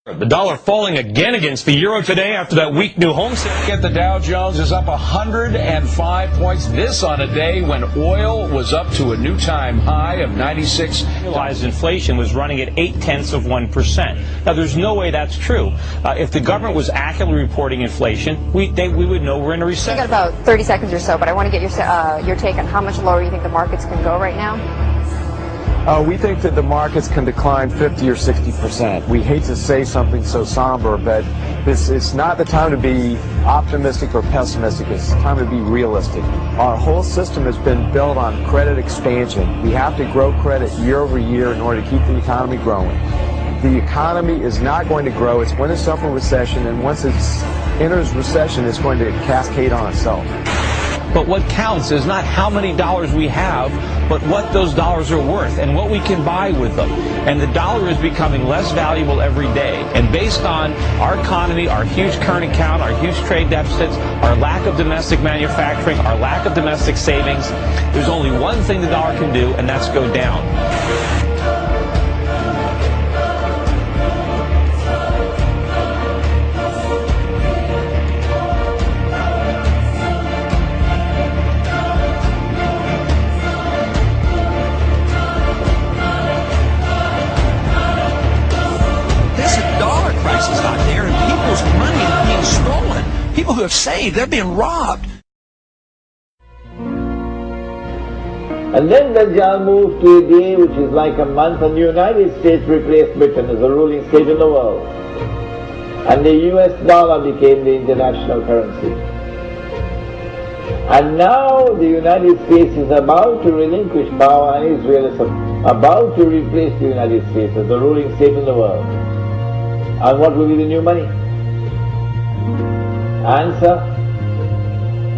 The dollar falling again against the euro today after that weak new home sale. The Dow Jones is up 105 points. This on a day when oil was up to a new time high of 96. Realized inflation was running at 0.8%. Now, there's no way that's true. If the government was accurately reporting inflation, we would know we're in a recession. I got about 30 seconds or so, but I want to get your take on how much lower you think the markets can go right now. We think that the markets can decline 50 or 60%. We hate to say something so somber, but it's not the time to be optimistic or pessimistic. It's the time to be realistic. Our whole system has been built on credit expansion. We have to grow credit year over year in order to keep the economy growing. The economy is not going to grow. It's going to suffer recession, and once it enters recession, it's going to cascade on itself. But what counts is not how many dollars we have, but what those dollars are worth and what we can buy with them. And the dollar is becoming less valuable every day. And based on our economy, our huge current account, our huge trade deficits, our lack of domestic manufacturing, our lack of domestic savings, there's only one thing the dollar can do, and that's go down. People who have saved, they're being robbed. And then Dajjal moved to a day which is like a month, and the United States replaced Britain as the ruling state in the world. And the US dollar became the international currency. And now the United States is about to relinquish power, and Israel is about to replace the United States as the ruling state in the world. And what will be the new money? Answer: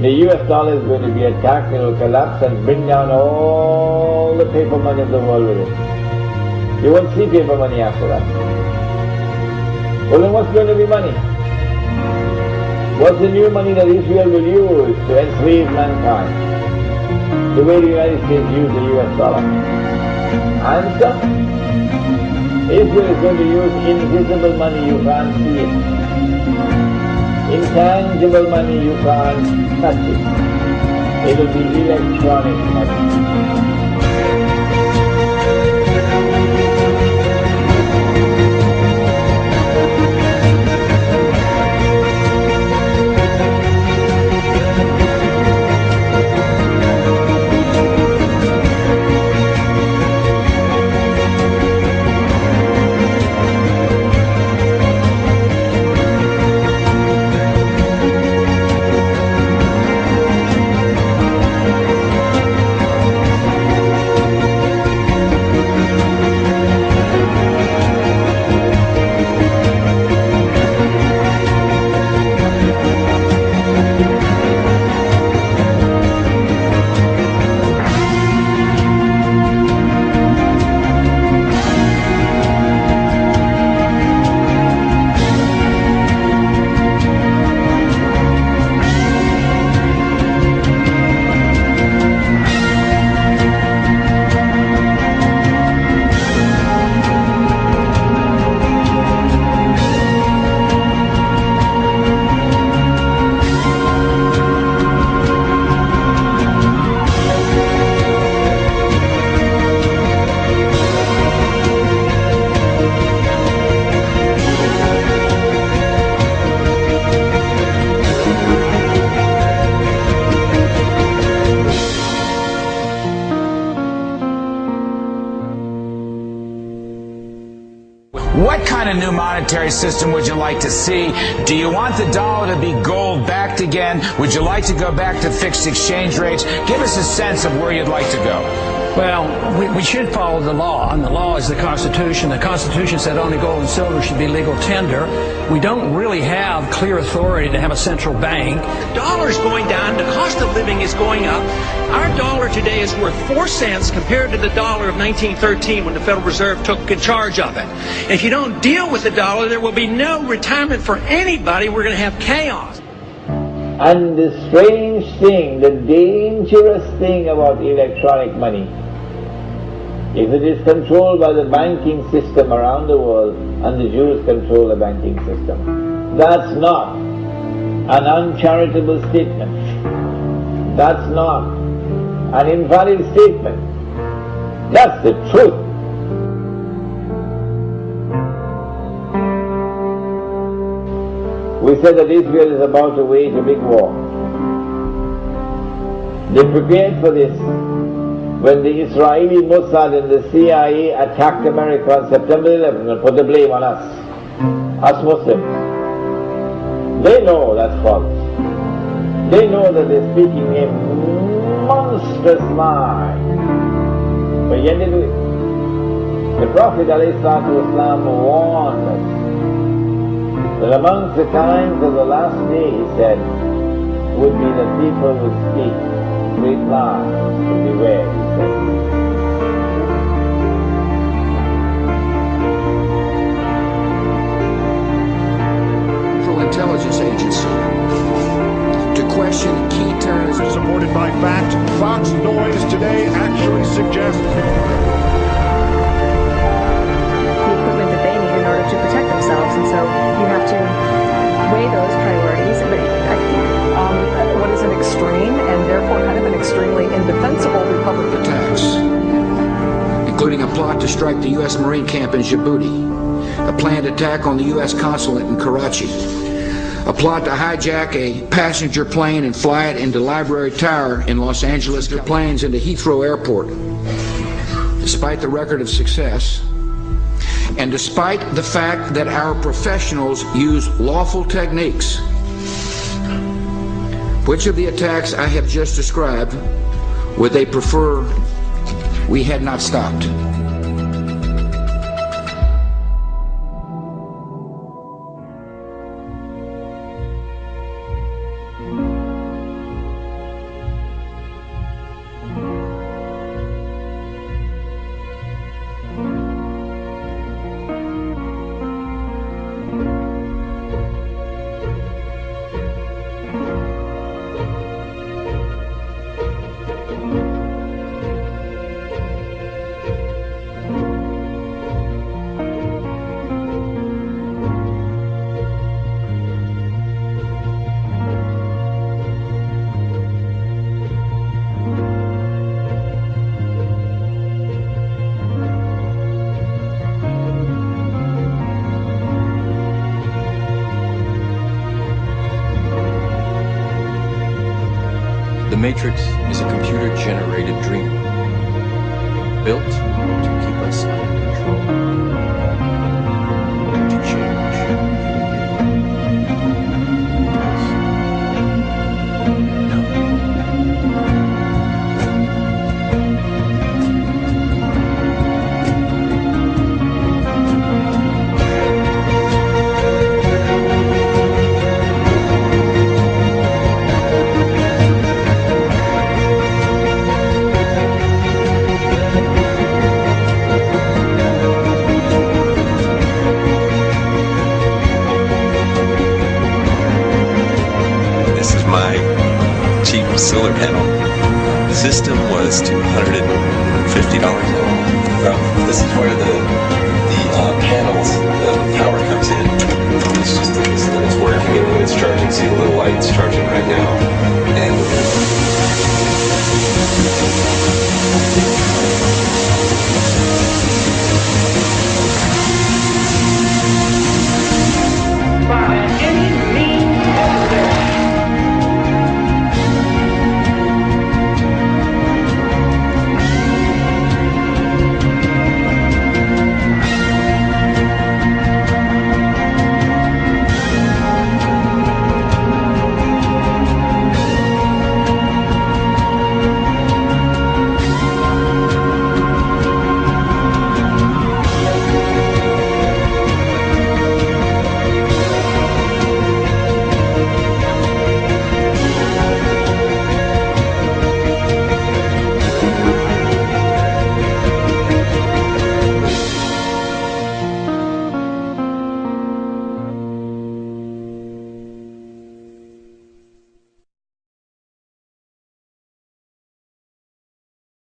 the US dollar is going to be attacked, it will collapse and bring down all the paper money of the world with it. You won't see paper money after that. Well, then what's going to be money? What's the new money that Israel will use to enslave mankind? The way the United States used the US dollar. Answer: Israel is going to use invisible money, you can't see it. Intangible money, you can't touch it. It will be electronic money. What kind of new monetary system would you like to see? Do you want the dollar to be gold backed again? Would you like to go back to fixed exchange rates? Give us a sense of where you'd like to go. Well, we should follow the law, and the law is the Constitution. The Constitution said only gold and silver should be legal tender. We don't really have clear authority to have a central bank. The dollar's going down, the cost of living is going up. Our dollar today is worth 4 cents compared to the dollar of 1913 when the Federal Reserve took charge of it. And if you don't deal with the dollar, there will be no retirement for anybody. We're going to have chaos. And the strange thing, the dangerous thing about electronic money If it is controlled by the banking system around the world, and the Jews control the banking system, that's not an uncharitable statement. That's not an invalid statement. That's the truth. We said that Israel is about to wage a big war. They prepared for this when the Israeli Mossad and the CIA attacked America on September 11th and put the blame on us Muslims. They know that's false. They know that they're speaking a monstrous lie. But yet they do it. The Prophet ﷺ warned us that amongst the times of the last day, he said, would be that people would speak great lies. So beware, he said. Intelligence agency to question key terms supported by fact. Fox Noise today actually suggests the equipment that they need in order to protect themselves, and so you have to weigh those priorities. But I think what is an extreme and therefore kind of an extremely indefensible republic attacks, including a plot to strike the U.S. Marine camp in Djibouti, a planned attack on the U.S. consulate in Karachi, a plot to hijack a passenger plane and fly it into Library Tower in Los Angeles, their planes into Heathrow Airport. Despite the record of success, and despite the fact that our professionals use lawful techniques, which of the attacks I have just described would they prefer we had not stopped? The Matrix is a computer-generated dream, built to keep us under control, to change solar panel. The system was $250. This is where the panels, the power comes in. It's working and it's charging. See the little lights charging right now. And